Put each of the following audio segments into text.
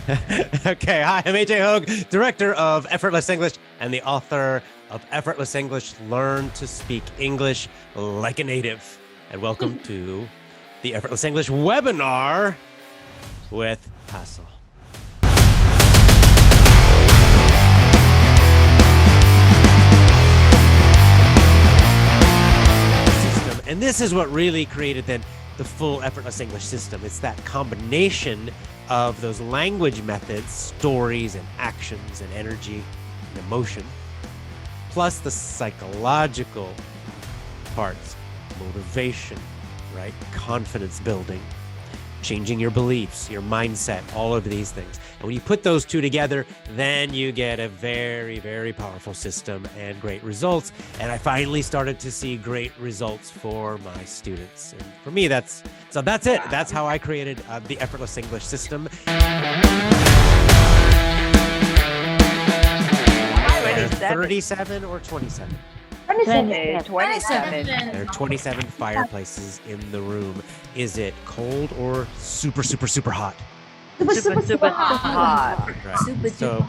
Okay, hi, I'm A.J Hoge, director of Effortless English and the author of Effortless English, Learn to Speak English Like a Native. And welcome to the Effortless English webinar with Pasal. And this is what really created then the full Effortless English system. It's that combination of those language methods, stories and actions and energy and emotion, plus the psychological parts, motivation, right? Confidence building, changing your beliefs, your mindset, all of these things. And when you put those two together, then you get a very, very powerful system and great results. And I finally started to see great results for my students. And for me, that's it. That's how I created the Effortless English system. 37 or 27? 27. There are 27 fireplaces in the room. Is it cold or super, super, super hot? Super hot. Right. So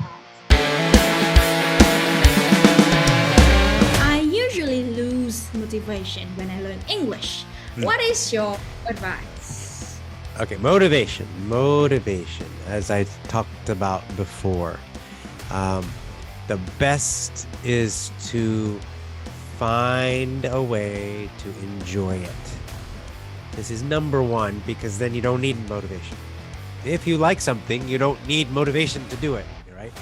I usually lose motivation when I learn English. What is your advice? okay, motivation, as I talked about before. The best is to find a way to enjoy it. This is number one, because then you don't need motivation. If you like something, you don't need motivation to do it, right?